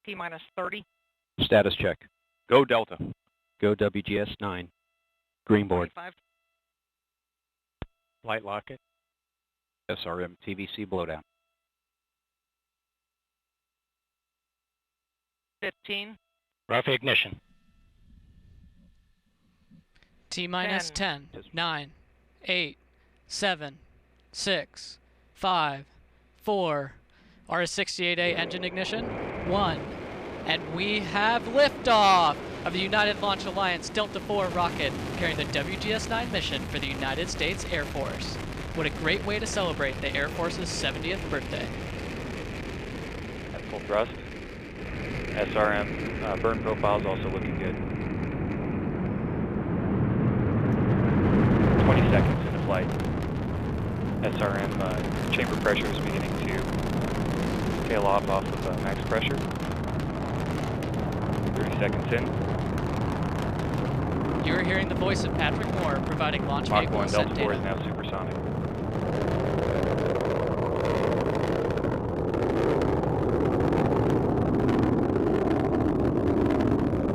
T-minus 30. Status check. Go Delta. Go WGS-9. Green board. 25. Flight locket. SRM TVC blowdown. 15. Rough ignition. T-minus 10, 9, 8, 7, 6, 5, 4, RS-68A engine ignition, 1. And we have liftoff of the United Launch Alliance Delta IV rocket carrying the WGS-9 mission for the United States Air Force. What a great way to celebrate the Air Force's 70th birthday. At full thrust. SRM burn profile is also looking good. 20 seconds into flight. SRM chamber pressure is beginning to tail off of max pressure. 30 seconds in. You are hearing the voice of Patrick Moore providing launch vehicle Mach 1 ascent Delta 4 is data. now supersonic.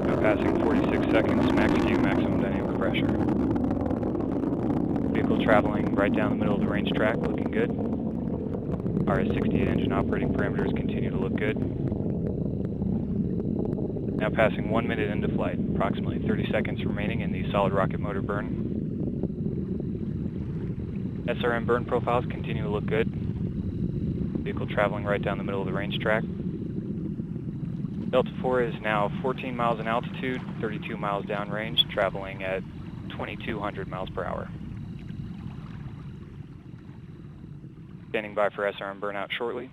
Now passing 46 seconds, max Q, maximum dynamic pressure. Vehicle traveling right down the middle of the range track, looking good. RS-68 engine operating parameters continue to look good. Now passing 1 minute into flight, approximately 30 seconds remaining in the solid rocket motor burn. SRM burn profiles continue to look good. Vehicle traveling right down the middle of the range track. Delta IV is now 14 miles in altitude, 32 miles downrange, traveling at 2,200 miles per hour. Standing by for SRM burnout shortly.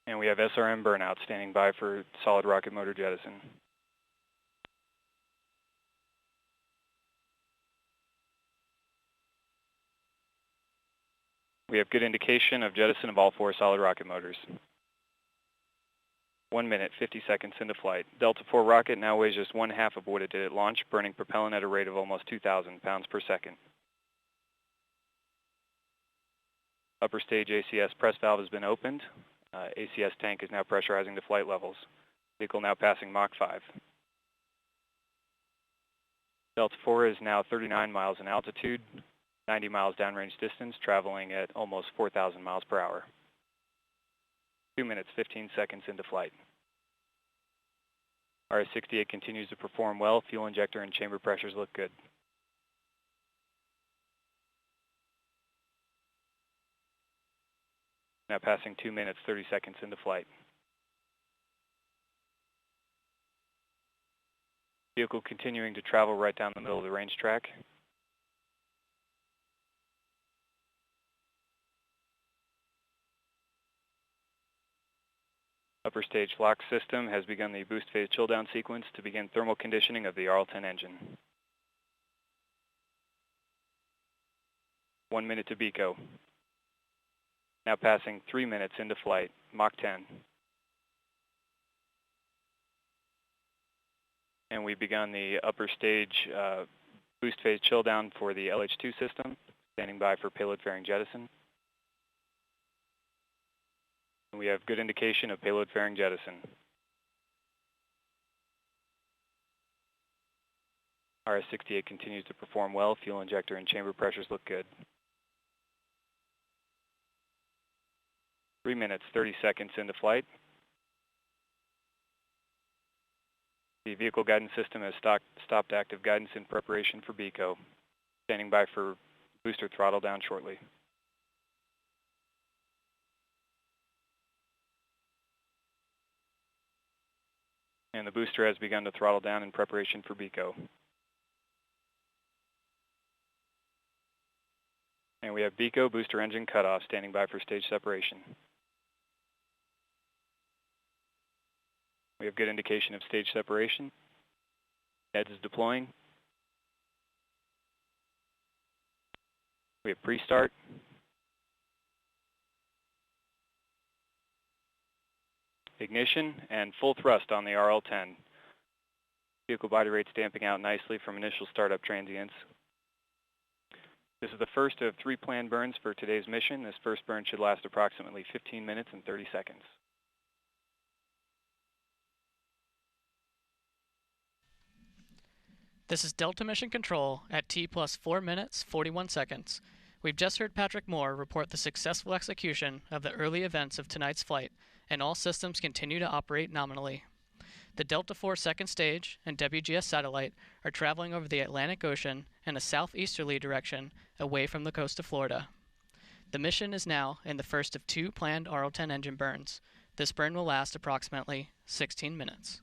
And we have SRM burnout standing by for solid rocket motor jettison. We have good indication of jettison of all 4 solid rocket motors. 1 minute, 50 seconds into flight. Delta IV rocket now weighs just 1/2 of what it did at launch, burning propellant at a rate of almost 2,000 pounds per second. Upper stage ACS press valve has been opened. ACS tank is now pressurizing to flight levels. Vehicle now passing Mach 5. Delta IV is now 39 miles in altitude, 90 miles downrange distance, traveling at almost 4,000 miles per hour. 2 minutes, 15 seconds into flight. RS-68 continues to perform well. Fuel injector and chamber pressures look good. Now passing 2 minutes, 30 seconds into flight. Vehicle continuing to travel right down the middle of the range track. Upper stage LOX system has begun the boost phase chill down sequence to begin thermal conditioning of the RL-10 engine. 1 minute to BECO. Now passing 3 minutes into flight, Mach 10. And we've begun the upper stage boost phase chill down for the LH2 system, standing by for payload fairing jettison. And we have good indication of payload fairing jettison. RS-68 continues to perform well. Fuel injector and chamber pressures look good. 3 minutes, 30 seconds into flight. The vehicle guidance system has stopped active guidance in preparation for BECO. Standing by for booster throttle down shortly. And the booster has begun to throttle down in preparation for BECO. And we have BECO booster engine cutoff standing by for stage separation. We have good indication of stage separation. NEDS is deploying. We have pre-start. Ignition and full thrust on the RL-10. Vehicle body rates damping out nicely from initial startup transients. This is the first of 3 planned burns for today's mission. This first burn should last approximately 15 minutes and 30 seconds. This is Delta Mission Control at T plus 4 minutes, 41 seconds. We've just heard Patrick Moore report the successful execution of the early events of tonight's flight, and all systems continue to operate nominally. The Delta IV second stage and WGS satellite are traveling over the Atlantic Ocean in a southeasterly direction away from the coast of Florida. The mission is now in the first of 2 planned RL-10 engine burns. This burn will last approximately 16 minutes.